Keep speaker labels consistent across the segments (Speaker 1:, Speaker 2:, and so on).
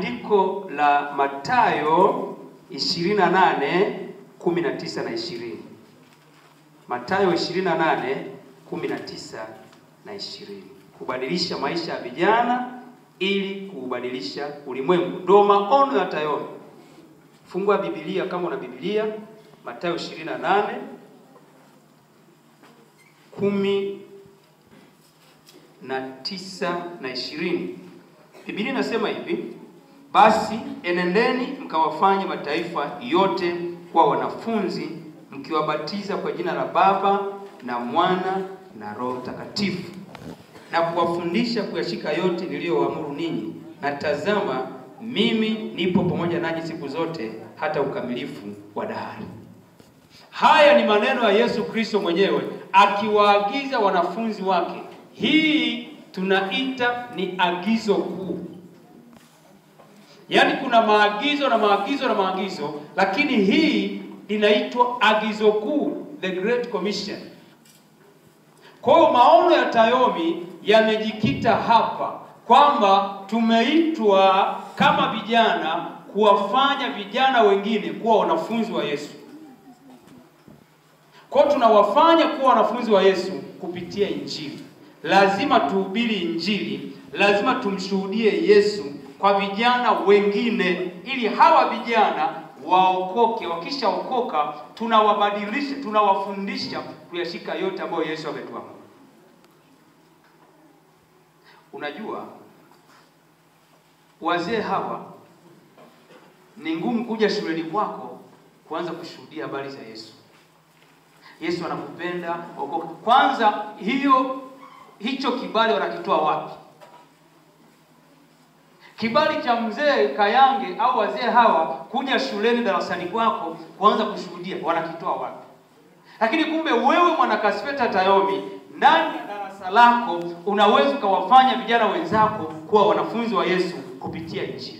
Speaker 1: andiko la Mathayo 28:19 na 20. Mathayo 28:19 na 20. Kubadilisha maisha ya vijana ili kubadilisha ulimwengu. Ndio maono ya Tayomi. Fungua Biblia kama una Biblia, Mathayo 28:19 na 20. Biblia inasema hivi: basi enendeni mkawafanye mataifa yote kuwa wanafunzi, mkiwabatiza kwa jina la Baba na Mwana na Roho Mtakatifu, na kuwafundisha kuyashika yote niliyowaamuru ninyi, na tazama mimi nipo pamoja nanyi siku zote hata ukamilifu wa dahari. Haya ni maneno ya Yesu Kristo mwenyewe akiwaagiza wanafunzi wake. Hii tunaita ni agizo kuu. Yaani kuna maagizo na maagizo na maagizo, lakini hii inaitwa agizo kuu, the Great Commission. Kwa hiyo maono ya Tayomi yamejikita hapa kwamba tumeitwa kama vijana kuwafanya vijana wengine kuwa wanafunzi wa Yesu. Kwa hiyo tunawafanya kuwa wanafunzi wa Yesu kupitia Injili. Lazima tuhubiri Injili, lazima tumshuhudie Yesu kwa vijana wengine ili hawa vijana waokoke. Wakishaokoka tunawabadilisha, tunawafundisha kuyashika yote ambayo Yesu ametuamuru. Unajua wazee hawa ni ngumu kuja shuleni kwako kuanza kushuhudia habari za Yesu. Yesu anakupenda, okoka. Kwanza hicho kibali wanakitoa wapi? Kibali cha mzee Kayange au wazee hawa kuja shuleni darasani kwako kuanza kushuhudia wanakitoa wapi? Lakini kumbe wewe mwana Kasfeta Tayomi, ndani ya darasa lako unaweza kuwafanya vijana wenzako kuwa wanafunzi wa Yesu kupitia Injili.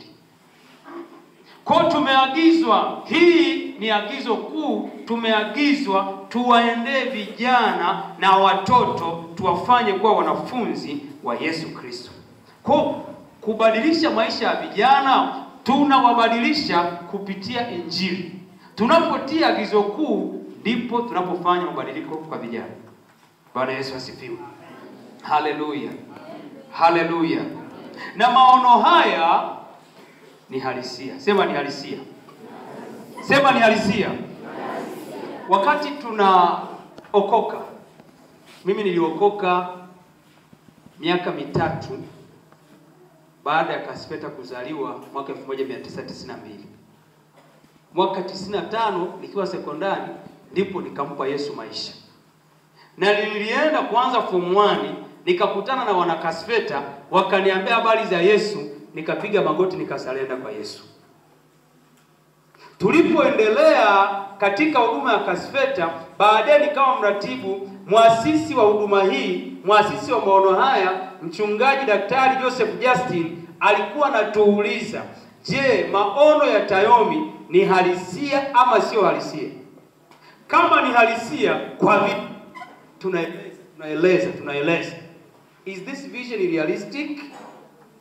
Speaker 1: Kwa tumeagizwa, hii ni agizo kuu, tumeagizwa tuwaendee vijana na watoto tuwafanye kuwa wanafunzi wa Yesu Kristo. Kwa kubadilisha maisha ya vijana tunawabadilisha kupitia Injili. Tunapotia agizo kuu ndipo tunapofanya mabadiliko kwa vijana. Bwana Yesu asifiwe. Haleluya. Haleluya. Na maono haya ni halisia. Sema ni halisia. Sema ni halisia. Wakati tunaokoka, mimi niliokoka miaka 3 baada ya Kasfeta kuzaliwa mwaka 1992. Mwaka 95 nikiwa sekondari ndipo nikampa Yesu maisha. Na nilienda kuanza form 1, nikakutana na wana Kasfeta, wakaniambia habari za Yesu, nikapiga magoti nikasalenda kwa Yesu. Tulipoendelea katika huduma ya Kasfeta, baadaye nikawa mratibu, muasisi wa huduma hii, muasisi wa maono haya, mchungaji Daktari Joseph Justin alikuwa anatuuliza, je, maono ya Tayomi ni halisia ama sio halisia? Kama ni halisia, kwa vipi? Tunaeleza. Is this vision realistic?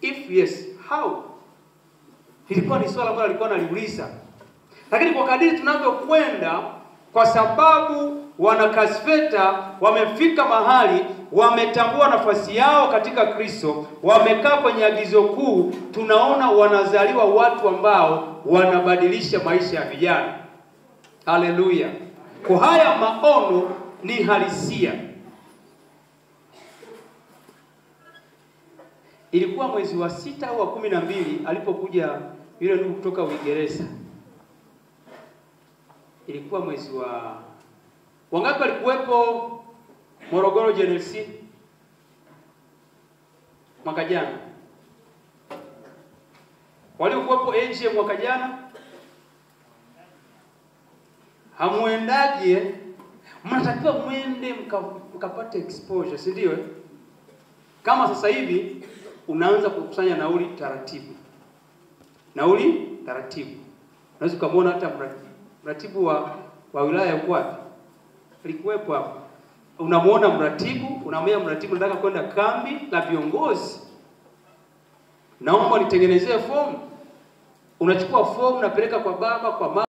Speaker 1: If yes, how? Ilikuwa ni swali ambalo alikuwa analiuliza. Lakini kwa kadiri tunavyokwenda, kwa sababu wana Kasfeta wamefika mahali, wametambua nafasi yao katika Kristo, wamekaa kwenye agizo kuu, tunaona wanazaliwa watu ambao wanabadilisha maisha ya vijana. Haleluya. Kwa haya maono ni halisia. Ilikuwa mwezi wa 6 au wa 12 alipokuja yule ndugu kutoka Uingereza. Ilikuwa mwezi wa wangapi walikuwepo Morogoro JNLC mwaka jana? Waliokuwepo AGM mwaka jana? Hamuendaje? Mnatakiwa muende mkapate exposure, si ndio? Kama sasa hivi unaanza kukusanya nauli taratibu. Nauli taratibu. Unaweza kumwona hata mratibu wa wilaya yuko wapi? Alikuwepo hapo. Unamuona mratibu, unamwambia mratibu nataka kwenda kambi la viongozi. Naomba nitengenezee fomu. Unachukua fomu unapeleka kwa baba, kwa mama.